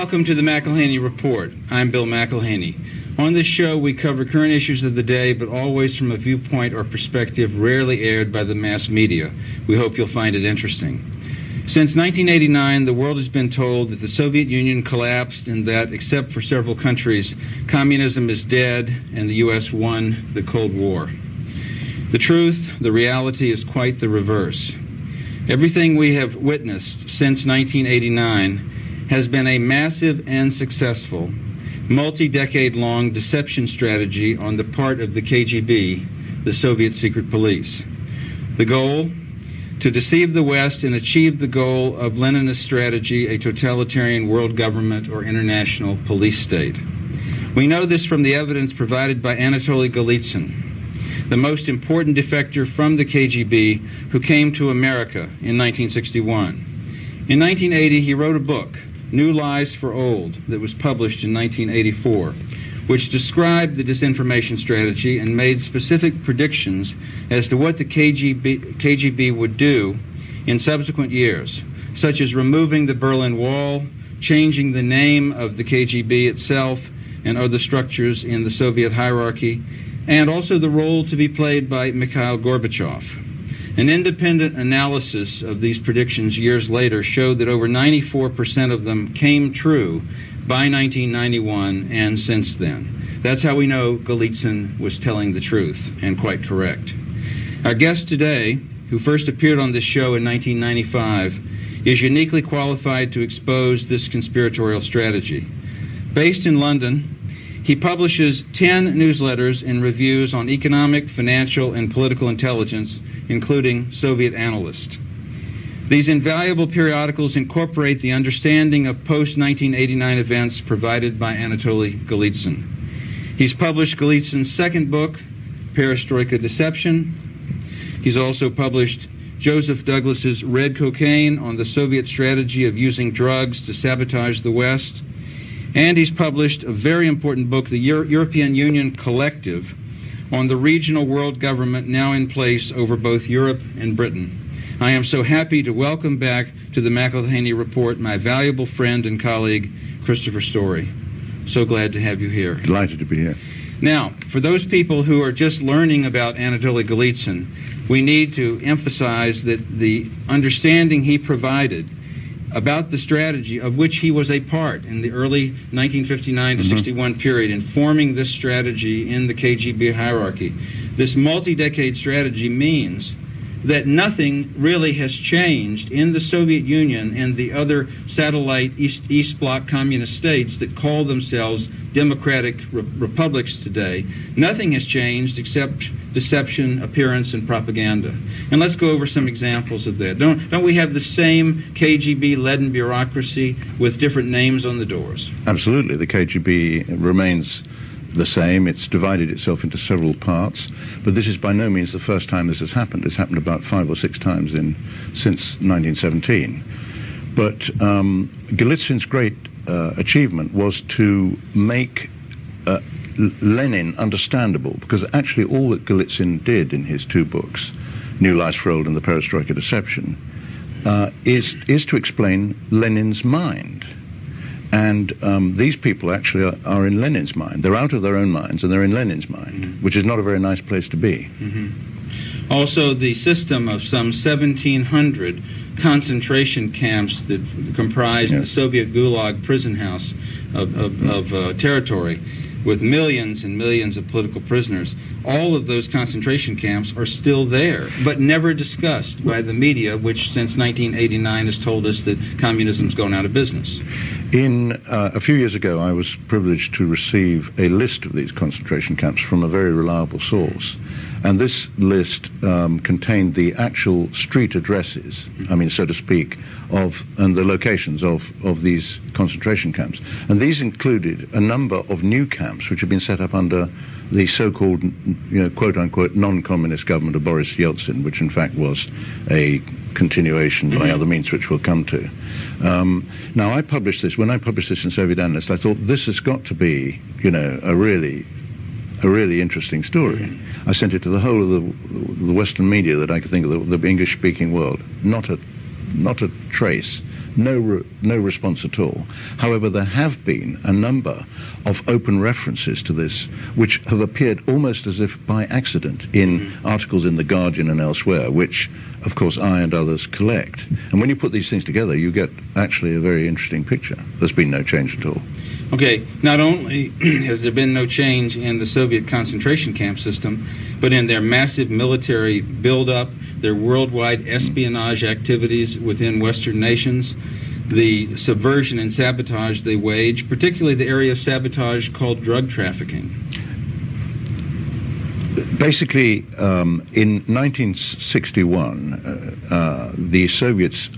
Welcome to the McElhaney Report. I'm Bill McElhaney. On this show, we cover current issues of the day, but always from a viewpoint or perspective rarely aired by the mass media. We hope you'll find it interesting. Since 1989, the world has been told that the Soviet Union collapsed and that, except for several countries, communism is dead and the U.S. won the Cold War. The truth, the reality, is quite the reverse. Everything we have witnessed since 1989 has been a massive and successful, multi-decade-long deception strategy on the part of the KGB, the Soviet secret police. The goal? To deceive the West and achieve the goal of Leninist strategy, a totalitarian world government or international police state. We know this from the evidence provided by Anatoliy Golitsyn, the most important defector from the KGB who came to America in 1961. In 1980, he wrote a book, New Lies for Old, that was published in 1984, which described the disinformation strategy and made specific predictions as to what the KGB would do in subsequent years, such as removing the Berlin Wall, changing the name of the KGB itself and other structures in the Soviet hierarchy, and also the role to be played by Mikhail Gorbachev. An independent analysis of these predictions years later showed that over 94% of them came true by 1991 and since then. That's how we know Golitsyn was telling the truth, and quite correct. Our guest today, who first appeared on this show in 1995, is uniquely qualified to expose this conspiratorial strategy. Based in London, he publishes 10 newsletters and reviews on economic, financial, and political intelligence, including Soviet Analyst. These invaluable periodicals incorporate the understanding of post-1989 events provided by Anatoly Golitsyn. He's published Golitsyn's second book, Perestroika Deception. He's also published Joseph Douglas's Red Cocaine on the Soviet strategy of using drugs to sabotage the West. And he's published a very important book, the European Union Collective, on the regional world government now in place over both Europe and Britain. I am so happy to welcome back to the McElhaney Report my valuable friend and colleague, Christopher Story. So glad to have you here. Delighted to be here. Now, for those people who are just learning about Anatoly Golitsyn, we need to emphasize that the understanding he provided about the strategy of which he was a part in the early 1959 to 61 period in forming this strategy in the KGB hierarchy. This multi-decade strategy means that nothing really has changed in the Soviet Union and the other satellite East Bloc communist states that call themselves democratic republics today. Nothing has changed except deception, appearance, and propaganda. And let's go over some examples of that. Don't we have the same KGB leaden bureaucracy with different names on the doors? Absolutely. The KGB remains the same. It's divided itself into several parts, but this is by no means the first time this has happened. It's happened about 5 or 6 times since 1917. But Golitsyn's great achievement was to make Lenin understandable, because actually all that Golitsyn did in his 2 books, New Lies for Old and the Perestroika Deception, is to explain Lenin's mind. And these people actually are in Lenin's mind. They're out of their own minds and they're in Lenin's mind, which is not a very nice place to be. Also, the system of some 1,700 concentration camps that comprise the Soviet Gulag prison house of territory, with millions and millions of political prisoners. All of those concentration camps are still there, but never discussed by the media, which since 1989 has told us that communism's gone out of business. A few years ago, I was privileged to receive a list of these concentration camps from a very reliable source. And this list contained the actual street addresses, I mean, so to speak, and the locations of these concentration camps. And these included a number of new camps which had been set up under the so-called, quote-unquote, non-communist government of Boris Yeltsin, which in fact was a continuation by other means, which we'll come to. Now, I published this. When I published this in Soviet Analyst, I thought this has got to be, a really interesting story. I sent it to the whole of the Western media that I could think of, the English-speaking world. Not a trace no response at all. However, there have been a number of open references to this, which have appeared almost as if by accident in articles in The Guardian and elsewhere, which, of course, I and others collect. And when you put these things together, you get actually a very interesting picture. There's been no change at all. Okay, not only has there been no change in the Soviet concentration camp system, but in their massive military buildup, their worldwide espionage activities within Western nations, the subversion and sabotage they wage, particularly the area of sabotage called drug trafficking. Basically, in 1961, the Soviets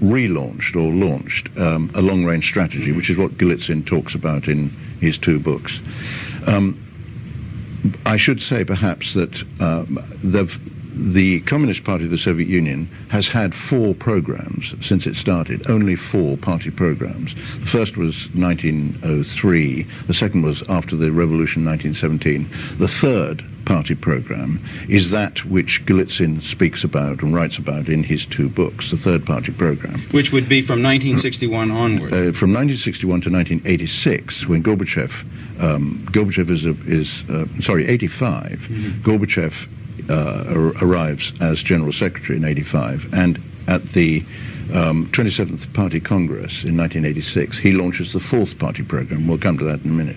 relaunched or launched a long-range strategy, which is what Golitsyn talks about in his two books. I should say, perhaps, that the Communist Party of the Soviet Union has had 4 programs since it started, only 4 party programs. The first was 1903, the second was after the revolution 1917. The third party program is that which Golitsyn speaks about and writes about in his 2 books, the third party program. Which would be from 1961 onward. From 1961 to 1986, when Gorbachev is 85, Gorbachev arrives as General Secretary in 85, and at the 27th Party Congress in 1986, he launches the 4th party program. We'll come to that in a minute.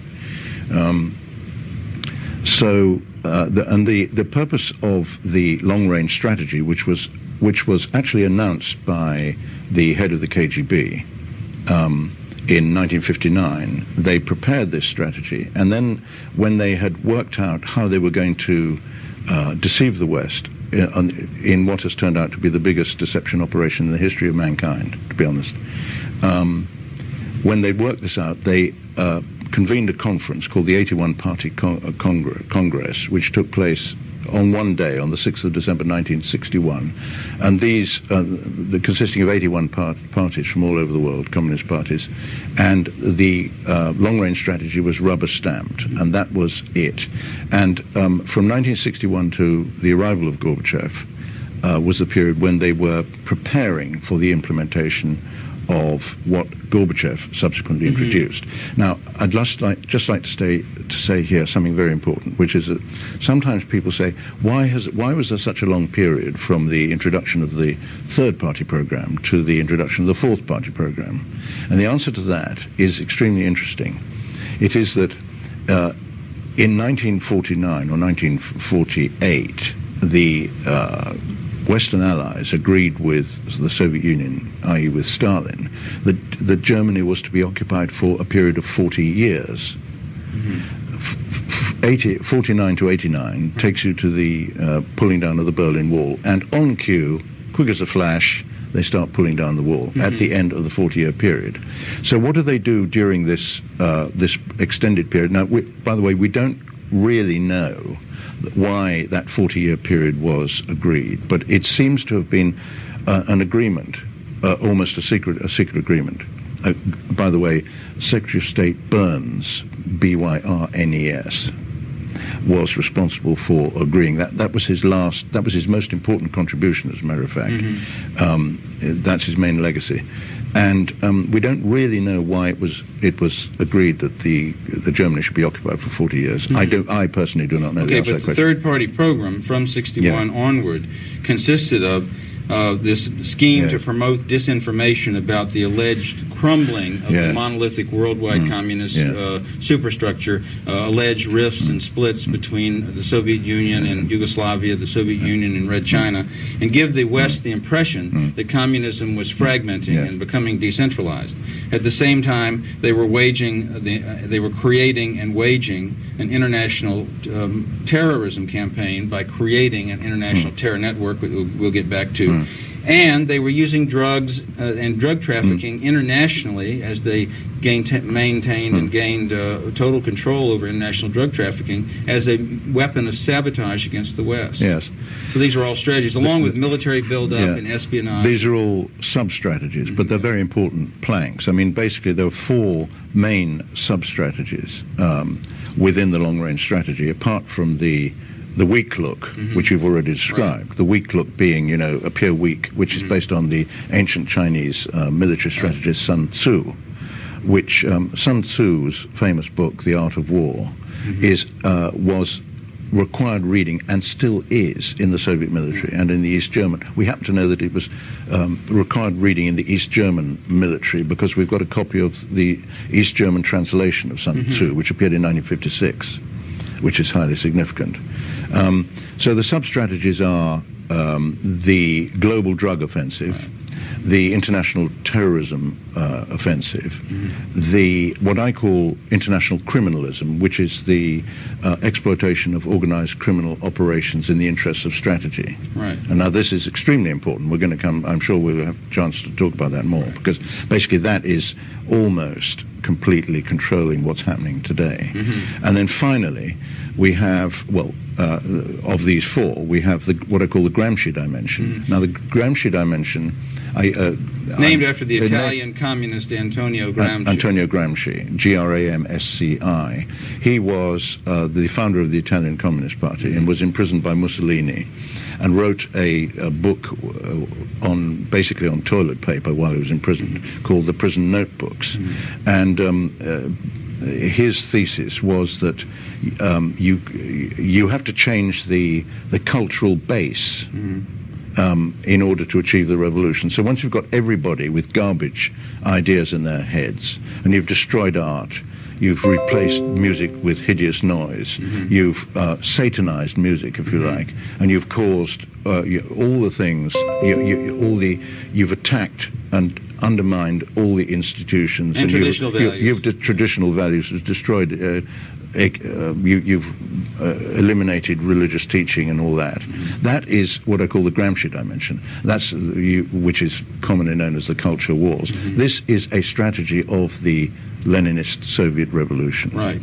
The purpose of the long-range strategy, which was actually announced by the head of the KGB in 1959, they prepared this strategy, and then when they had worked out how they were going to deceive the West in what has turned out to be the biggest deception operation in the history of mankind, to be honest. When they worked this out, they convened a conference called the 81 Party Congress, which took place on one day, on the 6th of December 1961. And these, consisting of 81 parties from all over the world, communist parties, and the long-range strategy was rubber-stamped, and that was it. And from 1961 to the arrival of Gorbachev was the period when they were preparing for the implementation of what Gorbachev subsequently introduced. Now, I'd just like to say here something very important, which is that sometimes people say, why was there such a long period from the introduction of the 3rd party program to the introduction of the 4th party program? And the answer to that is extremely interesting. It is that in 1949 or 1948, the Western allies agreed with the Soviet Union, i.e. with Stalin, that Germany was to be occupied for a period of 40 years. 49 to 89 takes you to the pulling down of the Berlin Wall, and on cue, quick as a flash, they start pulling down the wall at the end of the 40-year period. So what do they do during this extended period? Now, by the way, we don't really know why that 40-year period was agreed, but it seems to have been an agreement, almost a secret agreement. By the way, Secretary of State Burns, B-Y-R-N-E-S, was responsible for agreeing. That was his most important contribution, as a matter of fact. That's his main legacy. And we don't really know why it was agreed that the Germany should be occupied for 40 years. I personally do not know the answer to that question. Okay, but the 3rd party program from 61 onward consisted of this scheme to promote disinformation about the alleged crumbling of the monolithic worldwide communist superstructure, alleged rifts and splits between the Soviet Union and Yugoslavia, the Soviet Union and Red China, and give the West the impression that communism was fragmenting and becoming decentralized. At the same time, they were creating and waging an international terrorism campaign by creating an international terror network, we'll get back to. And they were using drugs and drug trafficking internationally as they maintained and gained total control over international drug trafficking as a weapon of sabotage against the West. Yes. So these are all strategies, along with military buildup and espionage. These are all sub-strategies, but they're very important planks. I mean, basically, there are 4 main sub-strategies within the long-range strategy, apart from the the weak look, which you've already described. Right. The weak look being, appear weak, which is based on the ancient Chinese military strategist Sun Tzu, which Sun Tzu's famous book, The Art of War, was required reading and still is in the Soviet military and in the East German. We happen to know that it was required reading in the East German military because we've got a copy of the East German translation of Sun Tzu, which appeared in 1956, which is highly significant. So the sub-strategies are the global drug offensive, the international terrorism offensive, what I call international criminalism, which is the exploitation of organized criminal operations in the interests of strategy. Right. And now this is extremely important. We're going to come, I'm sure we'll have a chance to talk about that more, because basically that is almost completely controlling what's happening today. And then finally, we have, of these four, we have what I call the Gramsci dimension. Now the Gramsci dimension, named after the Italian communist Antonio Gramsci. Antonio Gramsci, Gramsci. He was the founder of the Italian Communist Party and was imprisoned by Mussolini, and wrote a book basically on toilet paper while he was imprisoned, called The Prison Notebooks. And his thesis was that you have to change the cultural base in order to achieve the revolution. So once you've got everybody with garbage ideas in their heads, and you've destroyed art, you've replaced music with hideous noise, you've satanized music, if you like, and you've caused all the things, you've attacked and undermined all the institutions, and traditional values. You've traditional values, destroyed. You've eliminated religious teaching and all that. That is what I call the Gramsci dimension. That's which is commonly known as the culture wars. This is a strategy of the Leninist Soviet revolution. Right.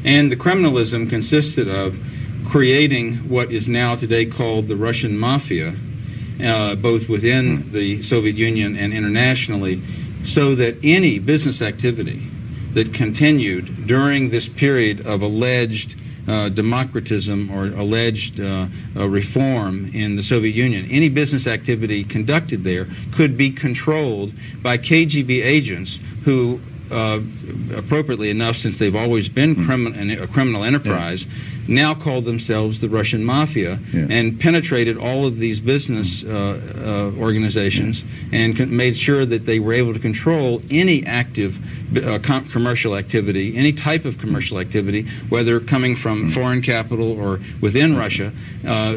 And the criminalism consisted of creating what is now today called the Russian mafia, both within the Soviet Union and internationally, so that any business activity that continued during this period of alleged democratism or alleged reform in the Soviet Union, any business activity conducted there could be controlled by KGB agents who, appropriately enough, since they've always been a criminal enterprise, now called themselves the Russian Mafia, and penetrated all of these business organizations and made sure that they were able to control any active commercial activity, any type of commercial activity, whether coming from foreign capital or within Russia,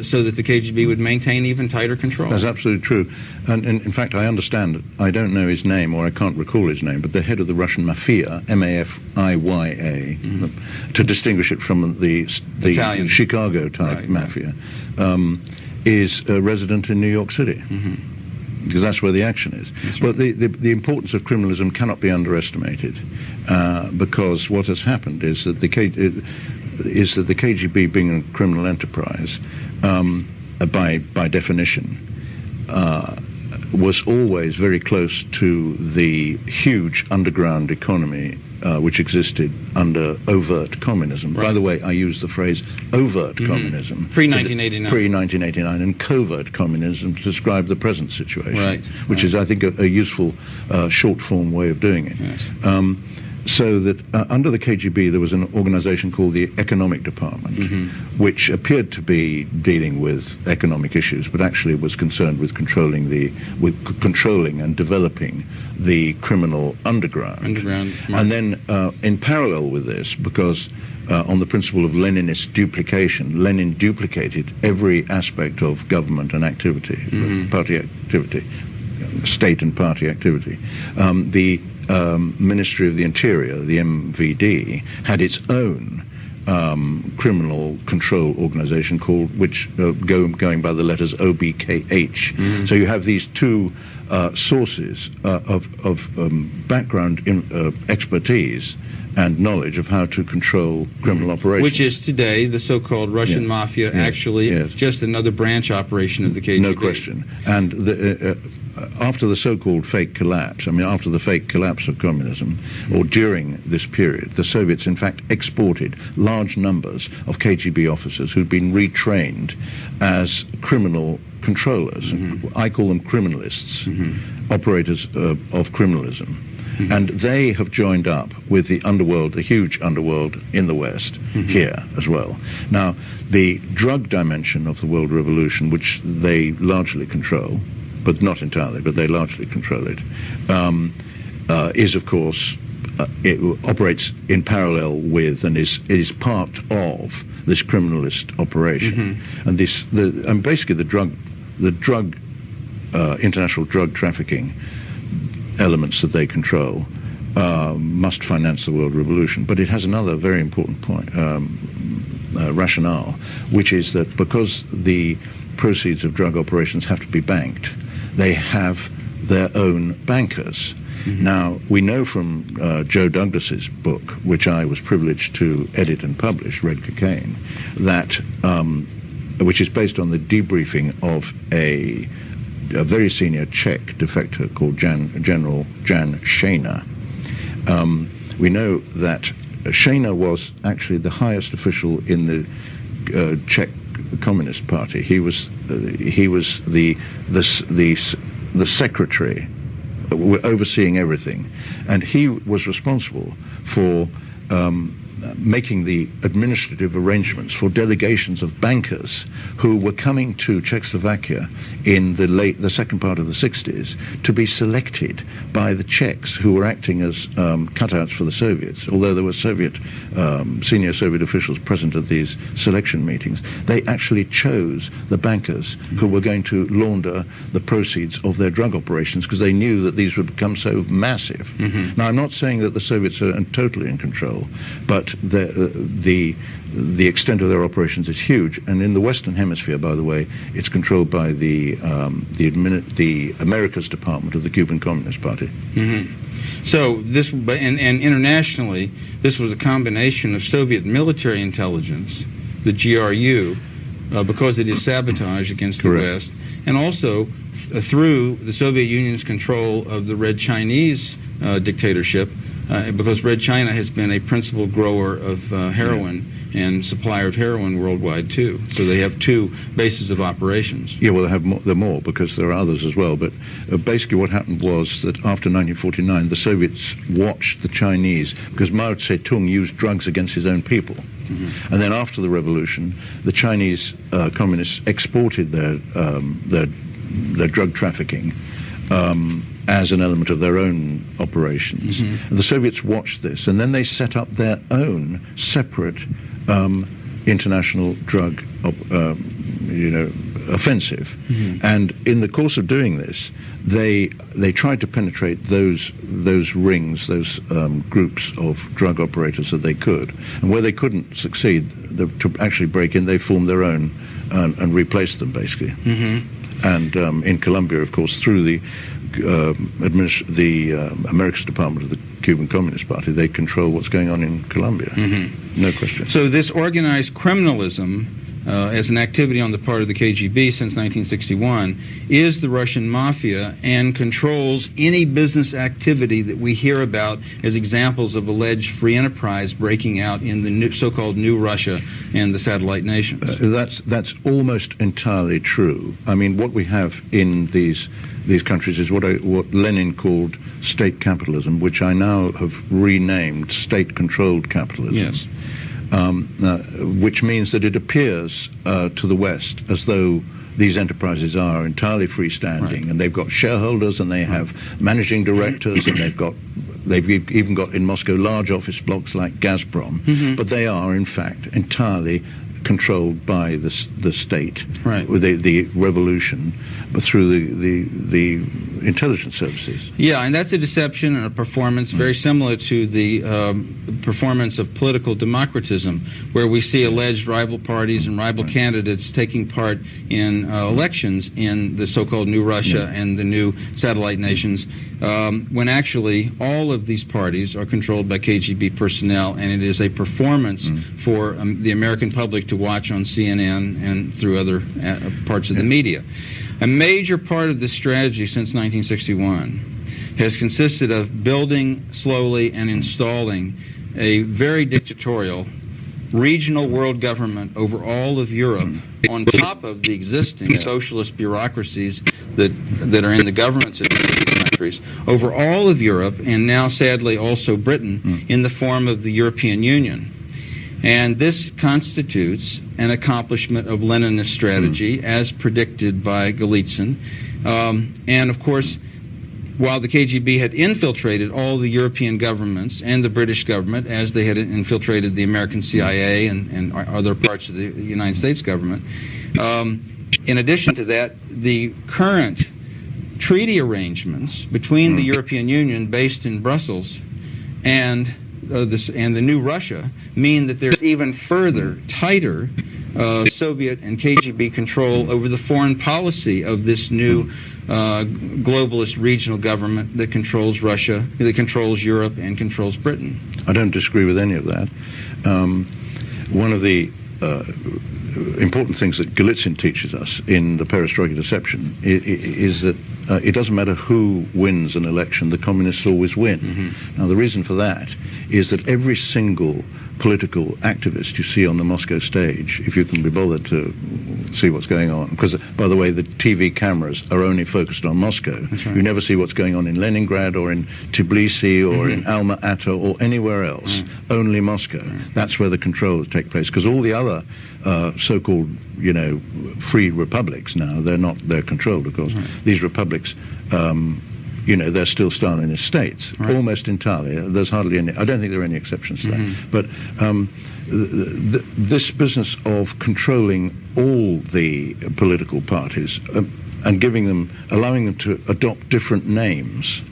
so that the KGB would maintain even tighter control. That's absolutely true. And in fact, I understand, I don't know his name, or I can't recall his name, but the head of the Russian Mafia, M-A-F-I-Y-A, to distinguish it from the Italian Chicago-type mafia, is a resident in New York City. Because that's where the action is. But the importance of criminalism cannot be underestimated, because what has happened is that the KGB, being a criminal enterprise, by definition, was always very close to the huge underground economy which existed under overt communism. By the way, I use the phrase overt communism. Pre-1989. Pre-1989, and covert communism to describe the present situation, which is, I think, a useful short-form way of doing it. Yes. So that under the KGB there was an organization called the Economic Department, which appeared to be dealing with economic issues, but actually was concerned with controlling and developing the criminal underground. And then in parallel with this, because on the principle of Leninist duplication, Lenin duplicated every aspect of government and activity, party activity, state and party activity. The Ministry of the Interior, the MVD, had its own criminal control organization called, going by the letters OBKH. So you have these two sources of background expertise and knowledge of how to control criminal operations. Which is today the so-called Russian Mafia, actually just another branch operation of the KGB. No question. And after the so-called fake collapse, after the fake collapse of communism, or during this period, the Soviets in fact exported large numbers of KGB officers who'd been retrained as criminal controllers. I call them criminalists, operators of criminalism. And they have joined up with the underworld, the huge underworld in the West, here as well. Now, the drug dimension of the world revolution, which they largely control, but not entirely, but they largely control it, is, of course, it operates in parallel with and is part of this criminalist operation. And basically the international drug trafficking elements that they control must finance the world revolution. But it has another very important point, rationale, which is that because the proceeds of drug operations have to be banked, they have their own bankers. Now, we know from Joe Douglas's book, which I was privileged to edit and publish, Red Cocaine, that, which is based on the debriefing of a very senior Czech defector called General Jan Šejna. We know that Šejna was actually the highest official in the Czech Communist Party. He was the secretary overseeing everything, and he was responsible for making the administrative arrangements for delegations of bankers who were coming to Czechoslovakia in the second part of the 60s to be selected by the Czechs, who were acting as cutouts for the Soviets. Although there were senior Soviet officials present at these selection meetings, they actually chose the bankers who were going to launder the proceeds of their drug operations, because they knew that these would become so massive. Now, I'm not saying that the Soviets are totally in control, but the extent of their operations is huge. And in the Western Hemisphere, by the way, it's controlled by the Americas Department of the Cuban Communist Party. So this, and internationally, this was a combination of Soviet military intelligence, the GRU, because it is sabotage against the West, and also through the Soviet Union's control of the Red Chinese dictatorship, because Red China has been a principal grower of heroin and supplier of heroin worldwide too. So they have two bases of operations. Yeah, well, there are more, because there are others as well. But basically what happened was that after 1949, the Soviets watched the Chinese, because Mao Zedong used drugs against his own people. And then after the revolution, the Chinese communists exported their drug trafficking as an element of their own operations. And the Soviets watched this, and then they set up their own separate international drug offensive. And in the course of doing this, they tried to penetrate those rings, those groups of drug operators that they could. And where they couldn't succeed to actually break in, they formed their own and replaced them, basically. And in Colombia, of course, through the Americas Department of the Cuban Communist Party, they control what's going on in Colombia. No question. So this organized criminalism, as an activity on the part of the KGB since 1961, is the Russian mafia and controls any business activity that we hear about as examples of alleged free enterprise breaking out in the so-called New Russia and the satellite nations. That's almost entirely true. I mean, what we have in these countries is what Lenin called state capitalism, which I now have renamed state-controlled capitalism. Yes. Which means that it appears to the West as though these enterprises are entirely freestanding, and they've got shareholders, and they have managing directors, and they've even got in Moscow large office blocks like Gazprom, but they are in fact entirely controlled by the state, with the revolution, but through the intelligence services. Yeah, and that's a deception and a performance very similar to the performance of political democratism, where we see alleged rival parties and rival candidates taking part in elections in the so-called New Russia and the new satellite nations, when actually all of these parties are controlled by KGB personnel, and it is a performance for the American public to watch on CNN and through other parts of the media. A major part of this strategy since 1961 has consisted of building slowly and installing a very dictatorial regional world government over all of Europe, on top of the existing socialist bureaucracies that are in the governments of these countries, over all of Europe, and now sadly also Britain, in the form of the European Union. And this constitutes an accomplishment of Leninist strategy, as predicted by Golitsyn. And of course, while the KGB had infiltrated all the European governments and the British government, as they had infiltrated the American CIA and other parts of the United States government, in addition to that, the current treaty arrangements between the European Union, based in Brussels, and the new Russia, mean that there's even further, tighter Soviet and KGB control over the foreign policy of this new globalist regional government that controls Russia, that controls Europe, and controls Britain. I don't disagree with any of that. One of the important things that Golitsyn teaches us in the Perestroika Deception is that it doesn't matter who wins an election, the communists always win. Now, the reason for that is that every single political activist you see on the Moscow stage, if you can be bothered to see what's going on, because, by the way, the TV cameras are only focused on Moscow. Right. You never see what's going on in Leningrad or in Tbilisi or in Alma-Ata or anywhere else, only Moscow. That's where the controls take place, because all the other so-called, free republics now, they're controlled, of course. These republics, they're still Stalinist states, almost entirely. There's hardly any, I don't think there are any exceptions to that. But this business of controlling all the political parties and allowing them to adopt different names,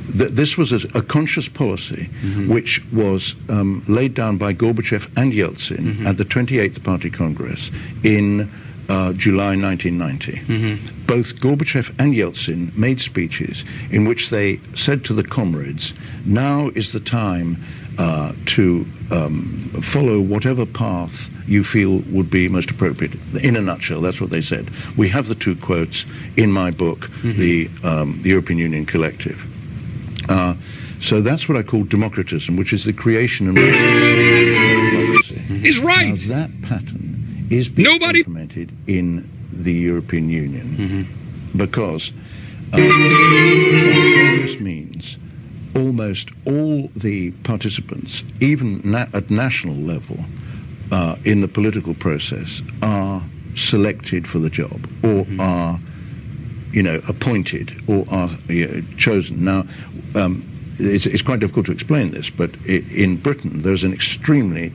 this was a conscious policy which was laid down by Gorbachev and Yeltsin at the 28th Party Congress in July 1990. Both Gorbachev and Yeltsin made speeches in which they said to the comrades, now is the time to follow whatever path you feel would be most appropriate. In a nutshell, that's what they said. We have the two quotes in my book, the European Union Collective. So that's what I call democratism, which is the creation and democracy. Is right. Now that pattern is being implemented in the European Union because this means almost all the participants, even at national level, in the political process, are selected for the job or are, appointed or are chosen. Now, it's quite difficult to explain this, but in Britain there's an extremely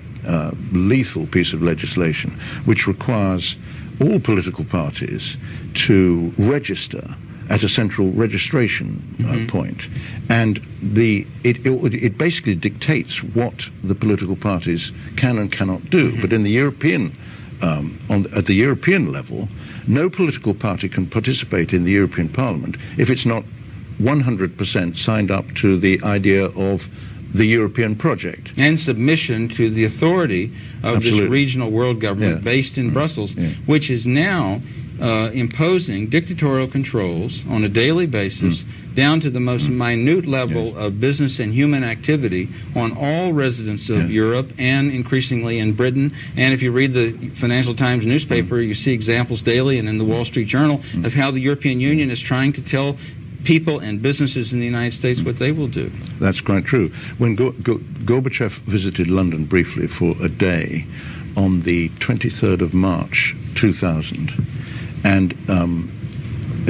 lethal piece of legislation which requires all political parties to register at a central registration point, and it basically dictates what the political parties can and cannot do. But in the European at the European level, no political party can participate in the European Parliament if it's not 100% signed up to the idea of the European project. And submission to the authority of this regional world government based in Brussels, which is now imposing dictatorial controls on a daily basis down to the most minute level of business and human activity on all residents of Europe and increasingly in Britain. And if you read the Financial Times newspaper, you see examples daily and in the Wall Street Journal of how the European Union is trying to tell people and businesses in the United States what they will do. That's quite true. When Gorbachev visited London briefly for a day on the 23rd of March 2000, and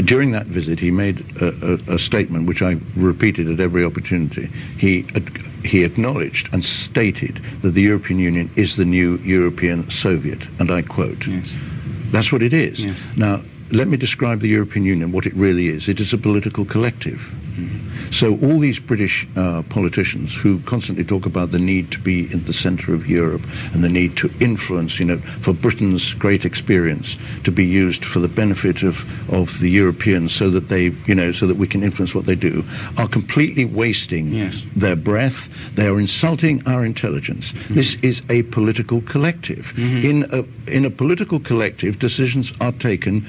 during that visit he made a statement which I repeated at every opportunity. He acknowledged and stated that the European Union is the new European Soviet, and I quote. Yes. That's what it is. Yes. Now, let me describe the European Union, what it really is. It is a political collective. So all these British politicians who constantly talk about the need to be in the center of Europe and the need to influence, for Britain's great experience to be used for the benefit of the Europeans so that they, so that we can influence what they do, are completely wasting their breath. They are insulting our intelligence. This is a political collective. In a political collective, decisions are taken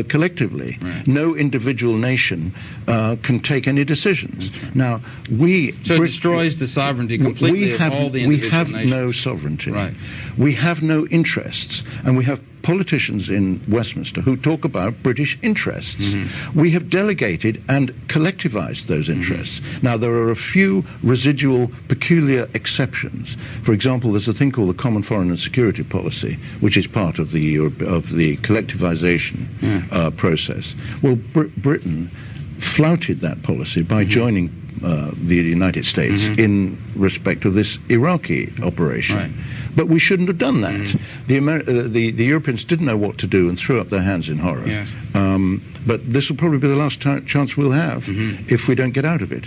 collectively. No individual nation can take any decisions. Now, So it destroys the sovereignty completely of all the individual nations. We have no sovereignty. We have no interests. And we have politicians in Westminster who talk about British interests. We have delegated and collectivized those interests. Now, there are a few residual peculiar exceptions. For example, there's a thing called the Common Foreign and Security Policy, which is part of the collectivization process. Well, Britain flouted that policy by joining the United States in respect of this Iraqi operation. But we shouldn't have done that. The Europeans didn't know what to do and threw up their hands in horror. But this will probably be the last chance we'll have if we don't get out of it.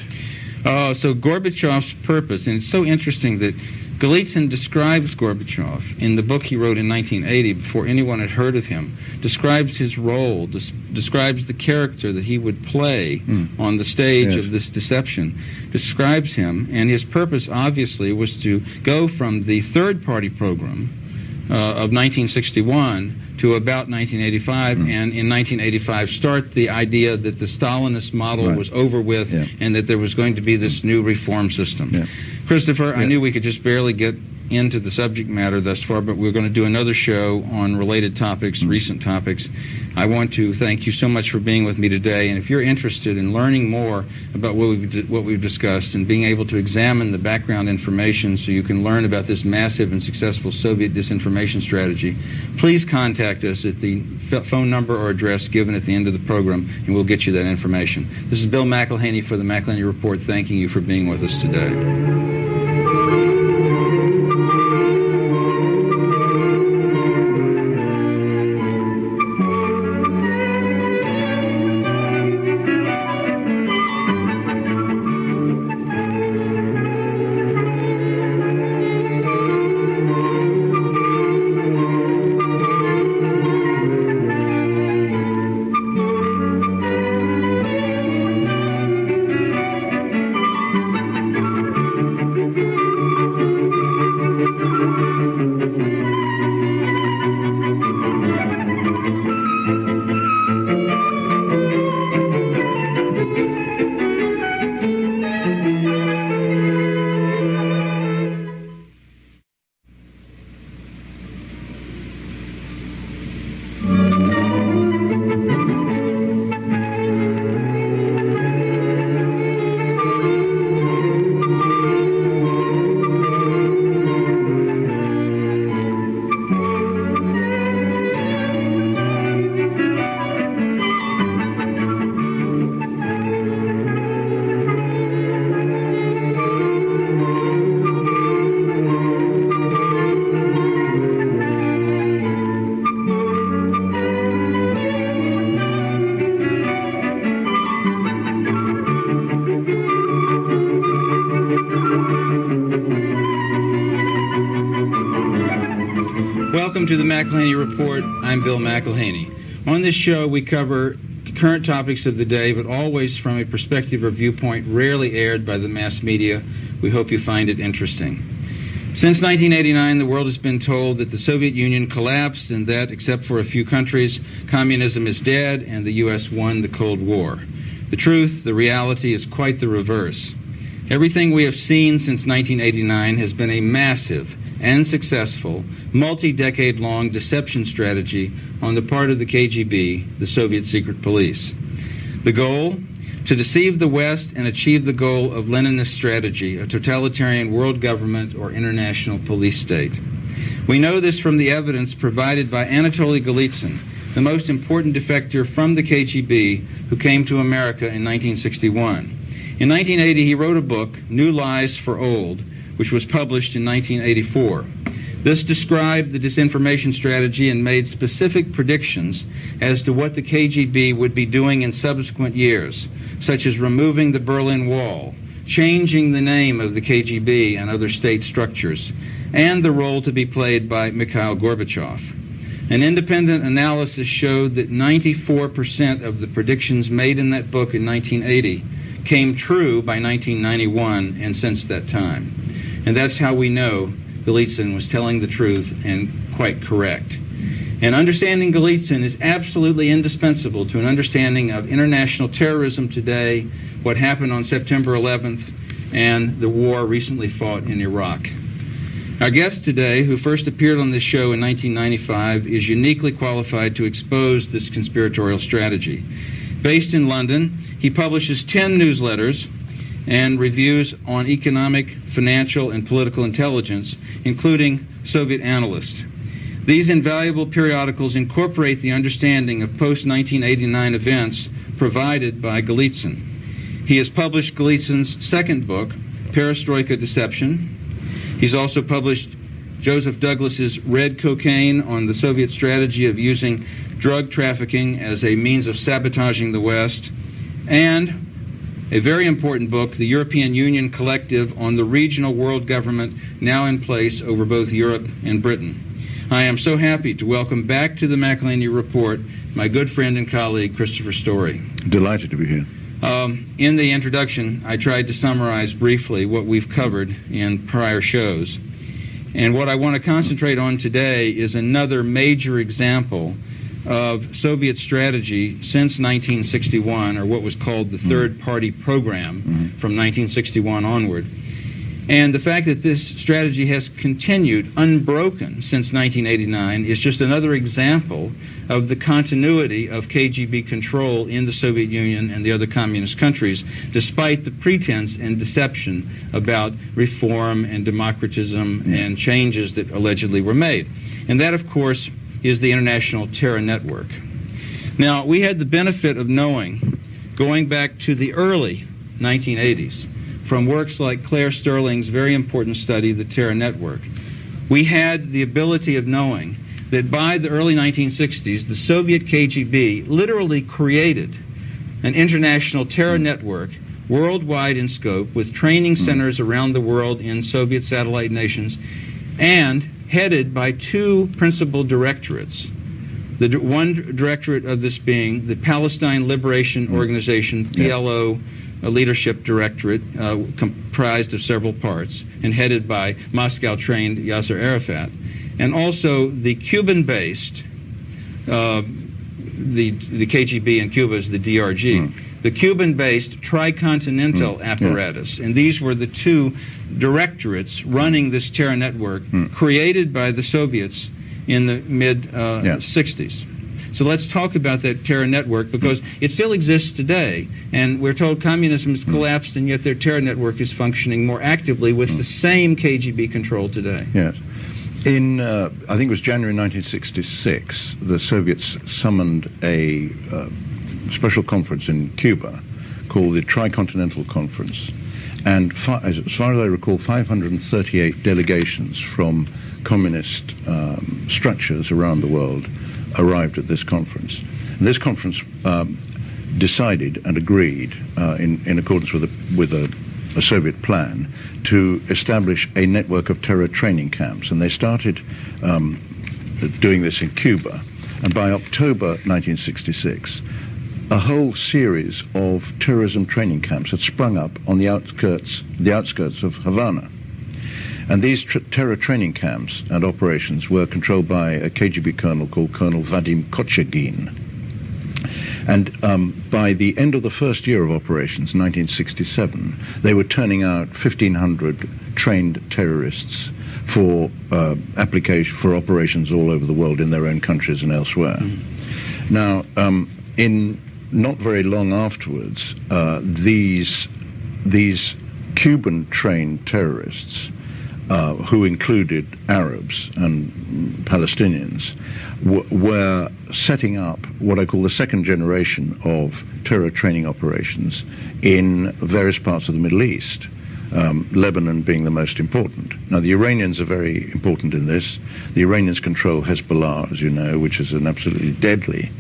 So Gorbachev's purpose, and it's so interesting that Golitsyn describes Gorbachev in the book he wrote in 1980, before anyone had heard of him, describes his role, describes the character that he would play on the stage of this deception, describes him, and his purpose obviously was to go from the third-party program of 1961 to about 1985, and in 1985 start the idea that the Stalinist model was over with and that there was going to be this new reform system. Christopher, I knew we could just barely get into the subject matter thus far, but we're going to do another show on related topics, recent topics. I want to thank you so much for being with me today, and if you're interested in learning more about what we've discussed and being able to examine the background information so you can learn about this massive and successful Soviet disinformation strategy, please contact us at the phone number or address given at the end of the program, and we'll get you that information. This is Bill McElhaney for the McElhaney Report, thanking you for being with us today. Welcome to the McElhaney Report. I'm Bill McElhaney. On this show, we cover current topics of the day, but always from a perspective or viewpoint rarely aired by the mass media. We hope you find it interesting. Since 1989, the world has been told that the Soviet Union collapsed and that, except for a few countries, communism is dead and the U.S. won the Cold War. The truth, the reality, is quite the reverse. Everything we have seen since 1989 has been a massive and successful, multi-decade-long deception strategy on the part of the KGB, the Soviet secret police. The goal? To deceive the West and achieve the goal of Leninist strategy, a totalitarian world government or international police state. We know this from the evidence provided by Anatoliy Golitsyn, the most important defector from the KGB who came to America in 1961. In 1980, he wrote a book, New Lies for Old, which was published in 1984. This described the disinformation strategy and made specific predictions as to what the KGB would be doing in subsequent years, such as removing the Berlin Wall, changing the name of the KGB and other state structures, and the role to be played by Mikhail Gorbachev. An independent analysis showed that 94% of the predictions made in that book in 1980 came true by 1991 and since that time. And that's how we know Golitsyn was telling the truth and quite correct. And understanding Golitsyn is absolutely indispensable to an understanding of international terrorism today, what happened on September 11th, and the war recently fought in Iraq. Our guest today, who first appeared on this show in 1995, is uniquely qualified to expose this conspiratorial strategy. Based in London, he publishes 10 newsletters and reviews on economic, financial, and political intelligence, including Soviet Analyst. These invaluable periodicals incorporate the understanding of post-1989 events provided by Golitsyn. He has published Golitsyn's second book, Perestroika Deception. He's also published Joseph Douglas's Red Cocaine on the Soviet strategy of using drug trafficking as a means of sabotaging the West, and a very important book, the European Union Collective on the regional world government now in place over both Europe and Britain. I am so happy to welcome back to the McElhaney Report my good friend and colleague, Christopher Story. Delighted to be here. In the introduction, I tried to summarize briefly what we've covered in prior shows. And what I want to concentrate on today is another major example of Soviet strategy since 1961, or what was called the Third Party Program from 1961 onward. And the fact that this strategy has continued unbroken since 1989 is just another example of the continuity of KGB control in the Soviet Union and the other communist countries, despite the pretense and deception about reform and democratism and changes that allegedly were made. And that, of course, is the International Terror Network. Now, we had the benefit of knowing, going back to the early 1980s, from works like Claire Sterling's very important study, The Terror Network, we had the ability of knowing that by the early 1960s, the Soviet KGB literally created an international terror network worldwide in scope, with training centers around the world in Soviet satellite nations, and headed by two principal directorates. The one directorate of this being the Palestine Liberation Organization, PLO, a leadership directorate comprised of several parts and headed by Moscow-trained Yasser Arafat, and also the Cuban-based, the KGB in Cuba is the DRG, the Cuban-based tricontinental apparatus. And these were the two directorates running this terror network created by the Soviets in the mid-60s. So let's talk about that terror network, because it still exists today, and we're told communism has collapsed, and yet their terror network is functioning more actively with the same KGB control today. Yes. In, I think it was January 1966, the Soviets summoned a special conference in Cuba called the Tricontinental Conference. And as far as I recall, 538 delegations from communist structures around the world arrived at this conference. And this conference decided and agreed, in accordance with a Soviet plan, to establish a network of terror training camps. And they started doing this in Cuba. And by October 1966, a whole series of terrorism training camps had sprung up on the outskirts of Havana. And these terror training camps and operations were controlled by a KGB colonel called Colonel Vadim Kochagin. And by the end of the first year of operations, 1967, they were turning out 1,500 trained terrorists for operations all over the world, in their own countries and elsewhere. Now, in not very long afterwards, these Cuban-trained terrorists, who included Arabs and Palestinians, were setting up what I call the second generation of terror training operations in various parts of the Middle East. Lebanon being the most important. Now, the Iranians are very important in this. The Iranians control Hezbollah, as you know, which is an absolutely deadly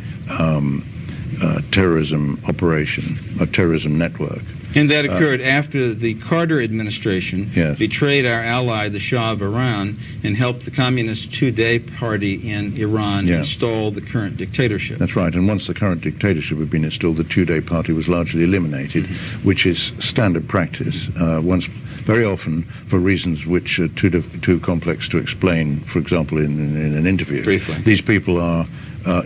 terrorism operation, a terrorism network. And that occurred after the Carter administration betrayed our ally, the Shah of Iran, and helped the Communist Two-Day Party in Iran install the current dictatorship. That's right. And once the current dictatorship had been installed, the Two-Day Party was largely eliminated, which is standard practice. Very often, for reasons which are too complex to explain, for example, in an interview, briefly, these people are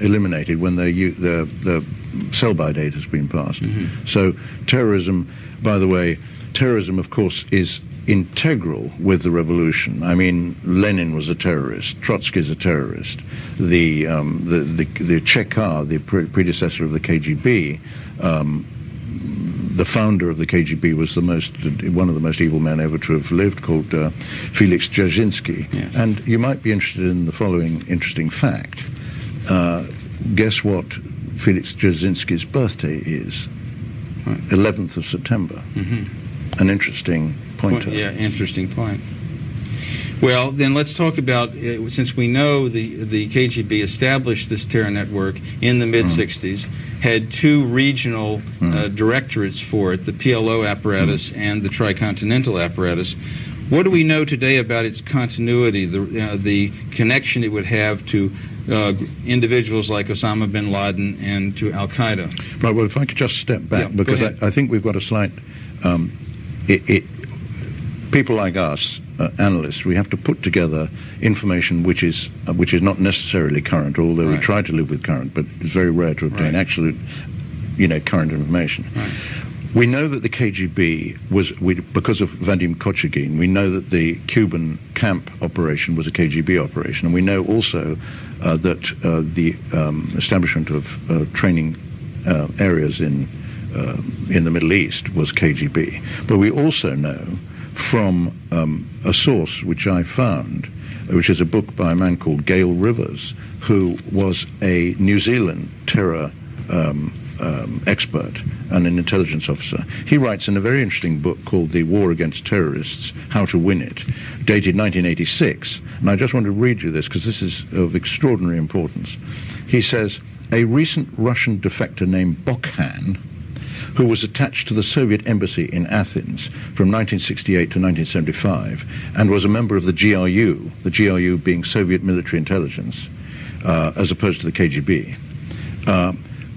eliminated when the sell-by date has been passed. So terrorism, by the way, terrorism, of course, is integral with the revolution. I mean, Lenin was a terrorist. Trotsky is a terrorist. The Chekar, the predecessor of the KGB, the founder of the KGB was one of the most evil men ever to have lived, called Felix Dzerzhinsky. Yes. And you might be interested in the following interesting fact. Guess what Felix Dzerzhinsky's birthday is? 11th of September. An interesting pointer. Yeah, interesting point. Well, then let's talk about, since we know the KGB established this terror network in the mid-'60s, had two regional directorates for it, the PLO apparatus and the tricontinental apparatus. What do we know today about its continuity, the connection it would have to individuals like Osama bin Laden and to Al-Qaeda? Right, well, if I could just step back, because I think we've got a slight... people like us, analysts, we have to put together information which is not necessarily current, although we try to live with current, but it's very rare to obtain absolute, current information. We know that the KGB was, because of Vadim Kochagin, we know that the Cuban camp operation was a KGB operation, and we know also that the establishment of training areas in the Middle East was KGB. But we also know from a source which I found, which is a book by a man called Gail Rivers, who was a New Zealand terror expert and an intelligence officer. He writes in a very interesting book called The War Against Terrorists, How to Win It, dated 1986. And I just want to read you this because this is of extraordinary importance. He says, a recent Russian defector named Bokhan, who was attached to the Soviet embassy in Athens from 1968 to 1975 and was a member of the GRU being Soviet military intelligence, as opposed to the KGB,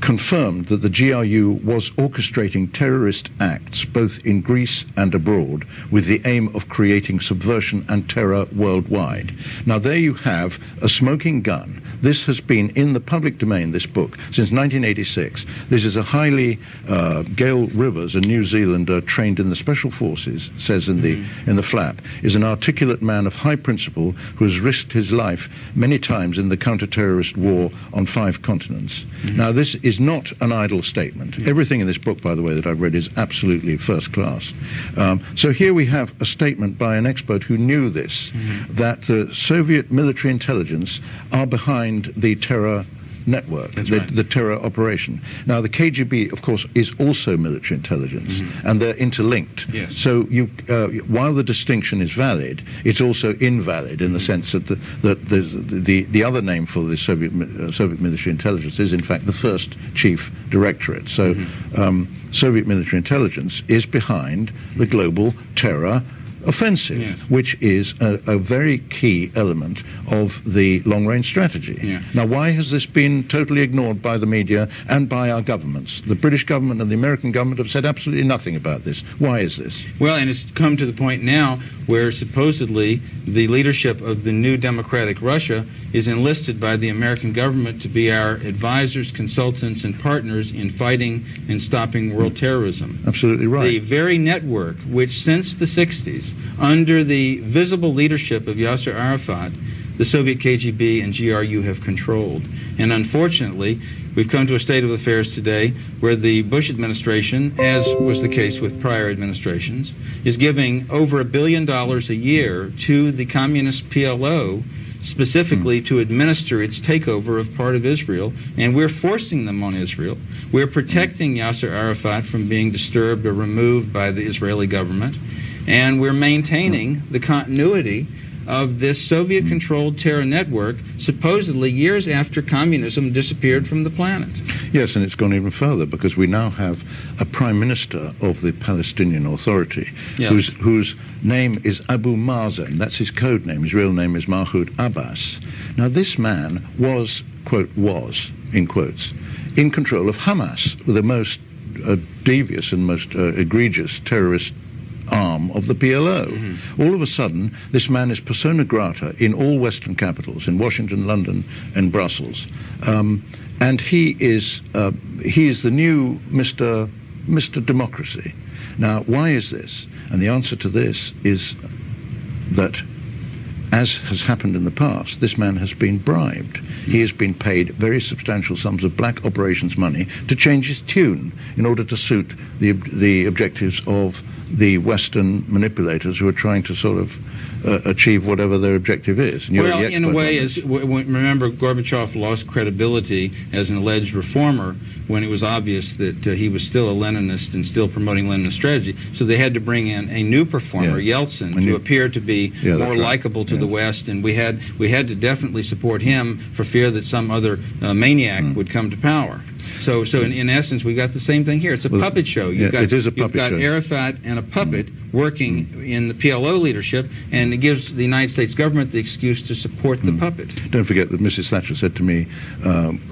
confirmed that the GRU was orchestrating terrorist acts both in Greece and abroad with the aim of creating subversion and terror worldwide. Now there you have a smoking gun. This has been in the public domain, this book, since 1986. This is a highly, Gail Rivers, a New Zealander trained in the special forces, says in the flap, is an articulate man of high principle who has risked his life many times in the counter-terrorist war on 5 continents. Now this is not an idle statement. Everything in this book, by the way, that I've read is absolutely first class. So here we have a statement by an expert who knew this, that the Soviet military intelligence are behind the terror network, the terror operation. Now, the KGB, of course, is also military intelligence, and they're interlinked. Yes. So while the distinction is valid, it's also invalid in the sense that the other name for the Soviet military intelligence is, in fact, the first chief directorate. So Soviet military intelligence is behind the global terror offensive, which is a very key element of the long-range strategy. Now, why has this been totally ignored by the media and by our governments? The British government and the American government have said absolutely nothing about this. Why is this? Well, and it's come to the point now where supposedly the leadership of the new democratic Russia is enlisted by the American government to be our advisors, consultants, and partners in fighting and stopping world terrorism. Absolutely right. The very network which since the 60s, under the visible leadership of Yasser Arafat, the Soviet KGB and GRU have controlled. And unfortunately, we've come to a state of affairs today where the Bush administration, as was the case with prior administrations, is giving over $1 billion a year to the communist PLO specifically to administer its takeover of part of Israel, and we're forcing them on Israel. We're protecting Yasser Arafat from being disturbed or removed by the Israeli government. And we're maintaining the continuity of this Soviet-controlled terror network, supposedly years after communism disappeared from the planet. Yes, and it's gone even further, because we now have a prime minister of the Palestinian Authority, Yes. whose name is Abu Mazen. That's his code name. His real name is Mahmoud Abbas. Now, this man was, quote, was, in quotes, in control of Hamas, the most devious and most egregious terrorist arm of the PLO. All of a sudden, this man is persona grata in all Western capitals, in Washington, London, and Brussels. And he is the new Mr. Democracy. Now, why is this? And the answer to this is that, as has happened in the past, this man has been bribed. He has been paid very substantial sums of black operations money to change his tune in order to suit the objectives of the Western manipulators who are trying to sort of achieve whatever their objective is. And well, in a way, remember, Gorbachev lost credibility as an alleged reformer when it was obvious that he was still a Leninist and still promoting Leninist strategy. So they had to bring in a new performer, Yeltsin, to appear to be more likable to the West, and we had to definitely support him for fear that some other maniac would come to power. So in essence, we got the same thing here. It's a puppet show. It is a puppet show. You've got Arafat and a puppet working in the PLO leadership, and it gives the United States government the excuse to support the puppet. Don't forget that Mrs. Thatcher said to me,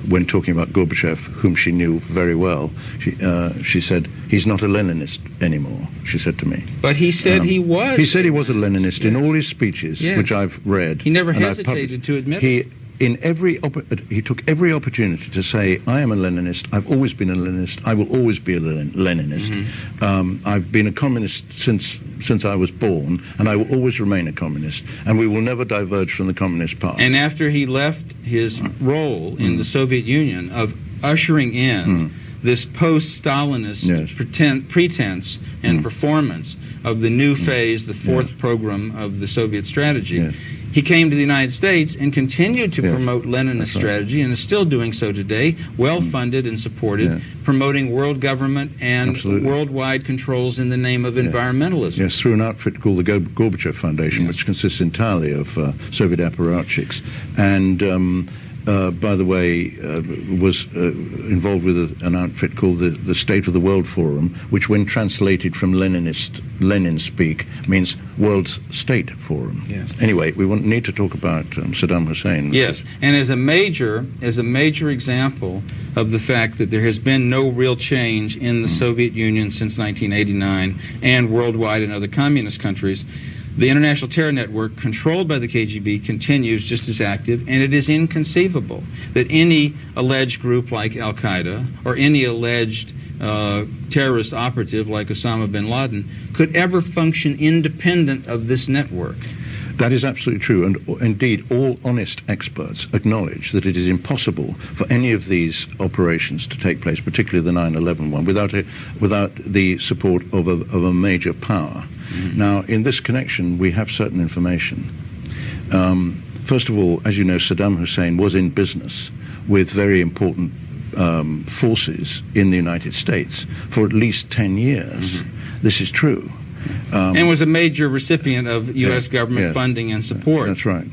when talking about Gorbachev, whom she knew very well, she said, he's not a Leninist anymore, she said to me. But he said he was. He said he was a Leninist in all his speeches, which I've read. He never hesitated to admit it. He took every opportunity to say, I am a Leninist, I've always been a Leninist, I will always be a Leninist. I've been a communist since I was born, and I will always remain a communist, and we will never diverge from the communist path. And after he left his role in the Soviet Union of ushering in this post-Stalinist pretense and performance of the new phase, the fourth program of the Soviet strategy, he came to the United States and continued to promote Leninist strategy, and is still doing so today, well-funded and supported, promoting world government and worldwide controls in the name of environmentalism. Yes, through an outfit called the Gorbachev Foundation, which consists entirely of Soviet apparatchiks, and by the way, was involved with an outfit called the State of the World Forum, which, when translated from Lenin speak, means World State Forum. Yes. Anyway, we need to talk about Saddam Hussein. Yes, and as a major example of the fact that there has been no real change in the Soviet Union since 1989 and worldwide in other communist countries, the international terror network controlled by the KGB continues just as active, and it is inconceivable that any alleged group like Al-Qaeda or any alleged terrorist operative like Osama bin Laden could ever function independent of this network. That is absolutely true, and indeed all honest experts acknowledge that it is impossible for any of these operations to take place, particularly the 9/11 one, without the support of a major power. Now, in this connection, we have certain information. First of all, as you know, Saddam Hussein was in business with very important forces in the United States for at least 10 years. This is true. And was a major recipient of U.S. government funding and support. That's right.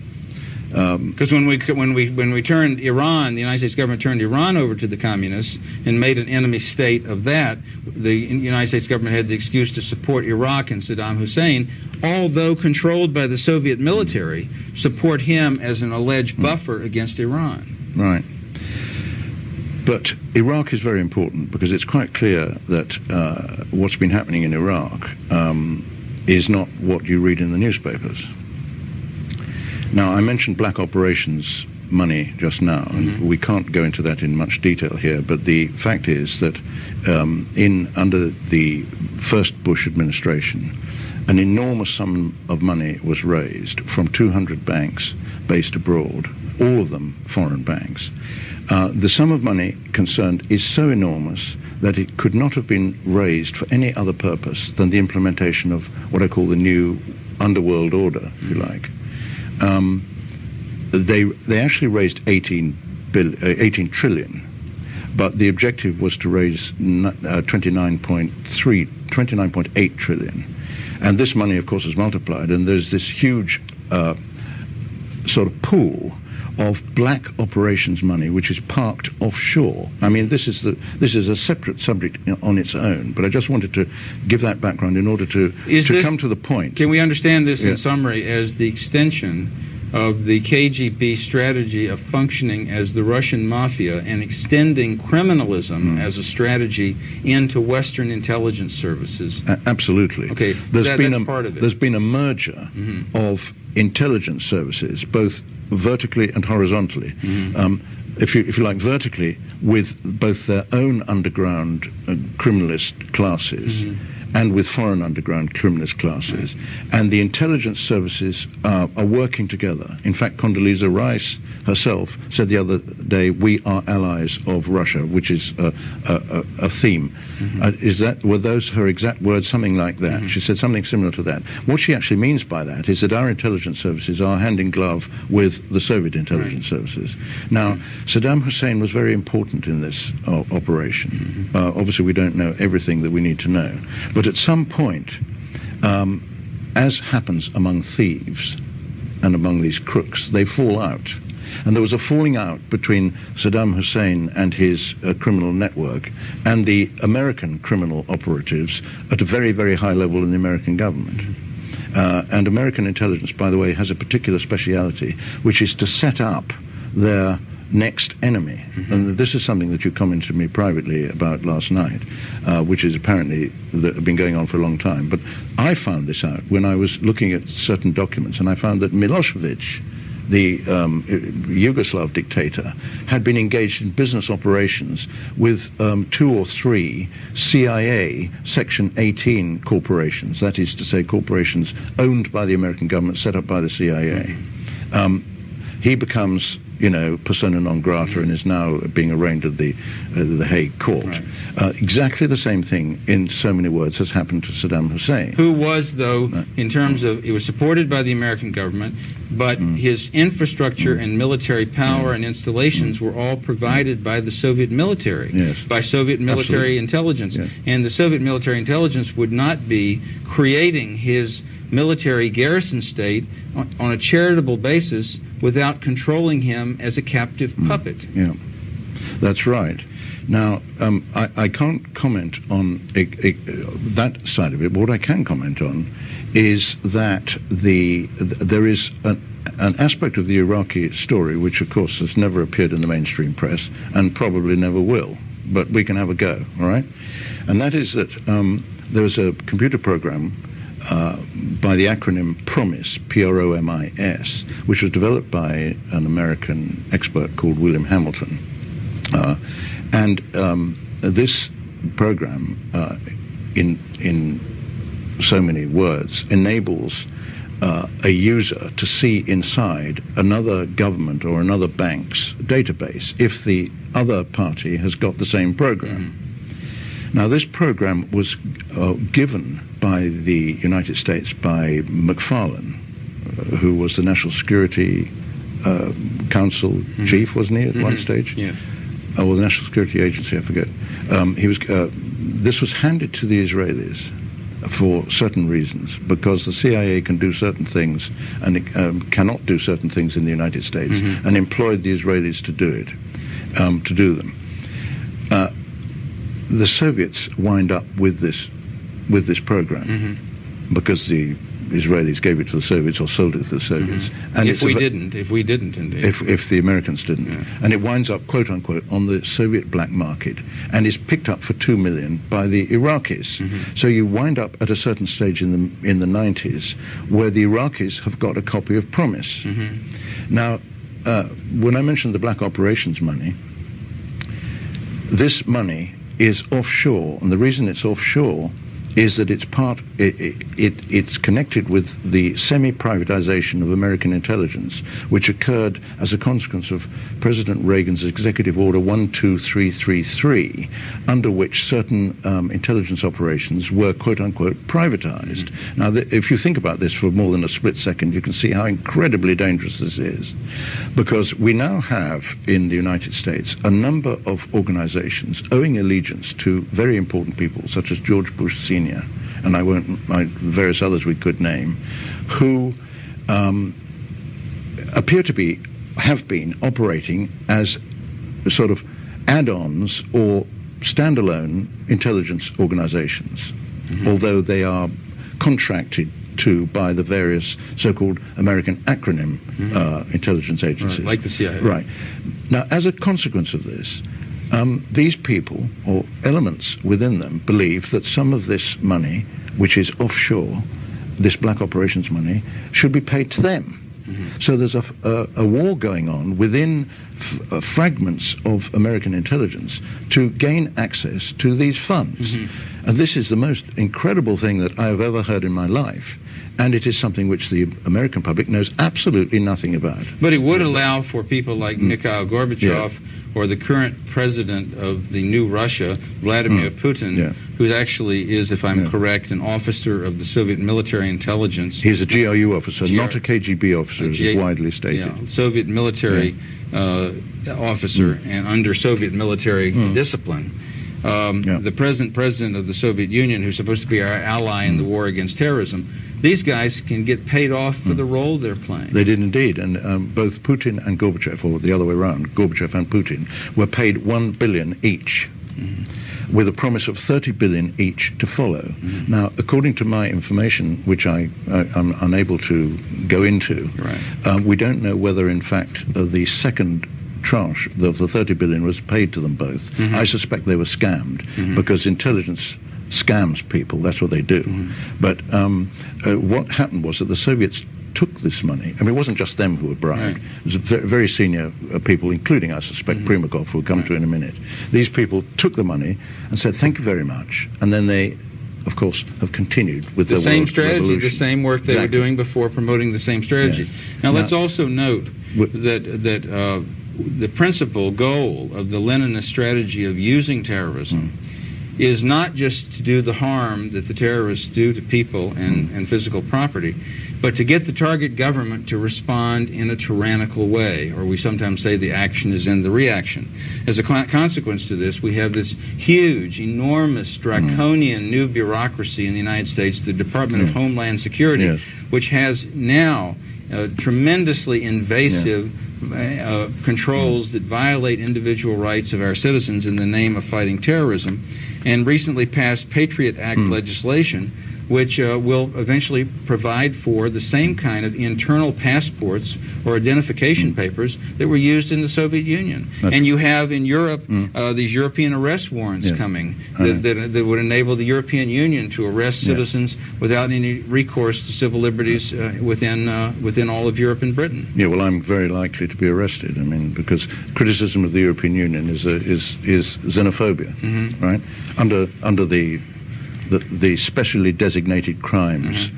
Because when we turned Iran, the United States government turned Iran over to the communists and made an enemy state of that, the United States government had the excuse to support Iraq and Saddam Hussein, although controlled by the Soviet military, support him as an alleged buffer against Iran. Right. But Iraq is very important, because it's quite clear that what's been happening in Iraq is not what you read in the newspapers. Now, I mentioned black operations money just now, and we can't go into that in much detail here, but the fact is that under the first Bush administration, an enormous sum of money was raised from 200 banks based abroad, all of them foreign banks. The sum of money concerned is so enormous that it could not have been raised for any other purpose than the implementation of what I call the new underworld order, if you like. They actually raised 18 trillion, but the objective was to raise 29.8 trillion. And this money, of course, is multiplied, and there's this huge sort of pool of black operations money which is parked offshore. I mean, this is a separate subject on its own, but I just wanted to give that background in order to come to the point. Can we understand this in summary as the extension of the KGB strategy of functioning as the Russian mafia and extending criminalism as a strategy into Western intelligence services? Absolutely. Okay, that's part of it. There's been a merger of intelligence services, both vertically and horizontally. If you like, vertically with both their own underground criminalist classes and with foreign underground criminalist classes. And the intelligence services are working together. In fact, Condoleezza Rice herself said the other day, "We are allies of Russia," which is a theme. Were those her exact words? Something like that. She said something similar to that. What she actually means by that is that our intelligence services are hand in glove with the Soviet intelligence services. Now, Saddam Hussein was very important in this operation. Obviously, we don't know everything that we need to know. But at some point, as happens among thieves and among these crooks, they fall out. And there was a falling out between Saddam Hussein and his criminal network and the American criminal operatives at a very, very high level in the American government. And American intelligence, by the way, has a particular speciality, which is to set up their next enemy. And this is something that you commented to me privately about last night, which is apparently been going on for a long time. But I found this out when I was looking at certain documents, and I found that Milosevic, the Yugoslav dictator, had been engaged in business operations with 2 or 3 CIA Section 18 corporations, that is to say corporations owned by the American government, set up by the CIA. He becomes, persona non grata and is now being arraigned at the Hague court. Exactly the same thing, in so many words, has happened to Saddam Hussein. Who was, though, in terms of, he was supported by the American government, but his infrastructure and military power and installations were all provided by the Soviet military, by Soviet military intelligence. And the Soviet military intelligence would not be creating his military garrison state on a charitable basis without controlling him as a captive puppet. Yeah, that's right. Now, I can't comment on that side of it, but what I can comment on is that there is an aspect of the Iraqi story which, of course, has never appeared in the mainstream press and probably never will, but we can have a go, all right? And that is that there was a computer program by the acronym PROMIS, P-R-O-M-I-S, which was developed by an American expert called William Hamilton. And this program, in so many words, enables a user to see inside another government or another bank's database if the other party has got the same program. Now, this program was given by the United States by McFarlane, who was the National Security Council chief, wasn't he, at one stage? Yeah. Or the National Security Agency, I forget. This was handed to the Israelis for certain reasons, because the CIA can do certain things and it cannot do certain things in the United States, and employed the Israelis to do it, to do them. The Soviets wind up with this program because the Israelis gave it to the Soviets or sold it to the Soviets. And if we didn't, indeed. If the Americans didn't. And it winds up, quote unquote, on the Soviet black market and is picked up for $2 million by the Iraqis. So you wind up at a certain stage in the 90s where the Iraqis have got a copy of PROMIS. Now, when I mentioned the black operations money, this money is offshore, and the reason it's offshore is that it's connected with the semi-privatization of American intelligence, which occurred as a consequence of President Reagan's Executive Order 12333, under which certain intelligence operations were, quote-unquote, privatized. Now, if you think about this for more than a split second, you can see how incredibly dangerous this is, because we now have, in the United States, a number of organizations owing allegiance to very important people, such as George Bush Sr. and various others we could name, who appear to have been operating as sort of add-ons or standalone intelligence organizations, although they are contracted to by the various so-called American acronym intelligence agencies. Right, like the CIA. Right. Now, as a consequence of this, these people, or elements within them, believe that some of this money, which is offshore, this black operations money, should be paid to them. So there's a war going on within fragments of American intelligence to gain access to these funds. And this is the most incredible thing that I have ever heard in my life. And it is something which the American public knows absolutely nothing about. But it would allow for people like Mikhail Gorbachev or the current president of the new Russia, Vladimir Putin, who actually is, if I'm correct, an officer of the Soviet military intelligence. He's a GRU officer, not a KGB officer, as is widely stated. Yeah, Soviet military officer and under Soviet military discipline. The present president of the Soviet Union, who's supposed to be our ally in the war against terrorism, these guys can get paid off for the role they're playing. They did indeed, and both Putin and Gorbachev, or the other way around, Gorbachev and Putin, were paid $1 billion each, with a promise of $30 billion each to follow. Now, according to my information, which I'm unable to go into, we don't know whether, in fact, the second tranche of the $30 billion was paid to them both. I suspect they were scammed, because intelligence scams people, that's what they do. But what happened was that the Soviets took this money. I mean, it wasn't just them who were bribed. It was very senior people, including, I suspect, Primakov, who we'll come to in a minute. These people took the money and said, thank you very much. And then they, of course, have continued with the same strategy, revolution. the same work they were doing before, promoting the same strategies. Now, let's also note that the principal goal of the Leninist strategy of using terrorism is not just to do the harm that the terrorists do to people and physical property, but to get the target government to respond in a tyrannical way, or we sometimes say the action is in the reaction. As a consequence to this, we have this huge, enormous, draconian new bureaucracy in the United States, the Department of Homeland Security, which has now tremendously invasive controls that violate individual rights of our citizens in the name of fighting terrorism, and recently passed Patriot Act legislation, which will eventually provide for the same kind of internal passports or identification papers that were used in the Soviet Union. And you have in Europe these European arrest warrants coming that would enable the European Union to arrest citizens without any recourse to civil liberties within all of Europe and Britain. Yeah, well, I'm very likely to be arrested. I mean, because criticism of the European Union is xenophobia, right? Under the specially designated crimes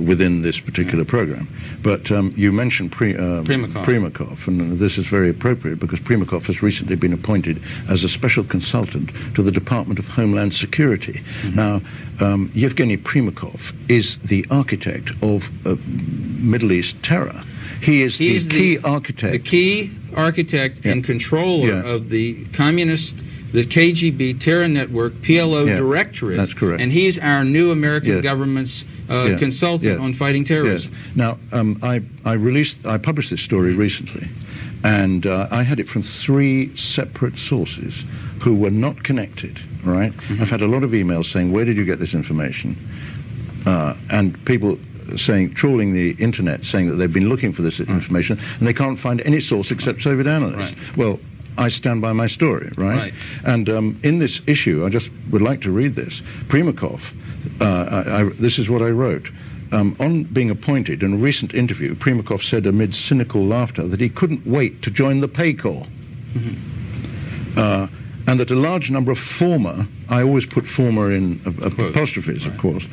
within this particular program. But you mentioned Primakov, and this is very appropriate because Primakov has recently been appointed as a special consultant to the Department of Homeland Security. Now, Yevgeny Primakov is the architect of Middle East terror. He's the key architect. The key architect and controller of the communist, the KGB terror network, PLO directorate. That's correct. And he's our new American government's consultant on fighting terrorism. Now, I published this story recently, and I had it from 3 separate sources who were not connected, right? I've had a lot of emails saying, where did you get this information? And people trawling the internet, saying that they've been looking for this information, and they can't find any source except Soviet analysts. Well, I stand by my story, right? And in this issue, I just would like to read this. Primakov, this is what I wrote. On being appointed, in a recent interview, Primakov said amid cynical laughter that he couldn't wait to join the Pay Corps. And that a large number of former, I always put former in apostrophes, of course,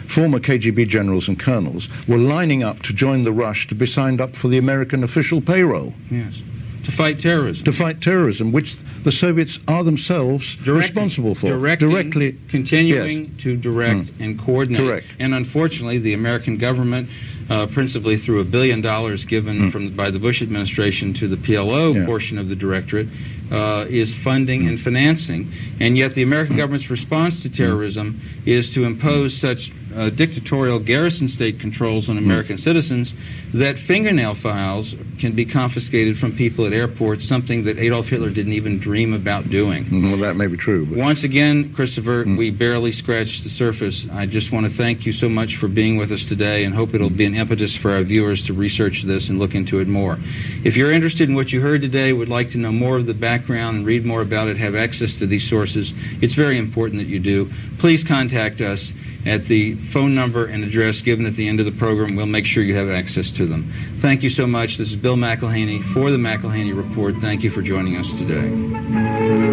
former KGB generals and colonels were lining up to join the rush to be signed up for the American official payroll. Yes. To fight terrorism. To fight terrorism, which the Soviets are themselves responsible for. Directly continuing to direct and coordinate. Correct. And unfortunately, the American government, principally through $1 billion given by the Bush administration to the PLO portion of the directorate, is funding and financing. And yet the American government's response to terrorism is to impose such dictatorial garrison state controls on American citizens that fingernail files can be confiscated from people at airports, something that Adolf Hitler didn't even dream about doing. Well, that may be true. But once again, Christopher, we barely scratched the surface. I just want to thank you so much for being with us today and hope it'll be an impetus for our viewers to research this and look into it more. If you're interested in what you heard today, would like to know more of the background and read more about it, have access to these sources, it's very important that you do. Please contact us at the phone number and address given at the end of the program. We'll make sure you have access to them. Thank you so much. This is Bill McElhaney for the McElhaney Report. Thank you for joining us today.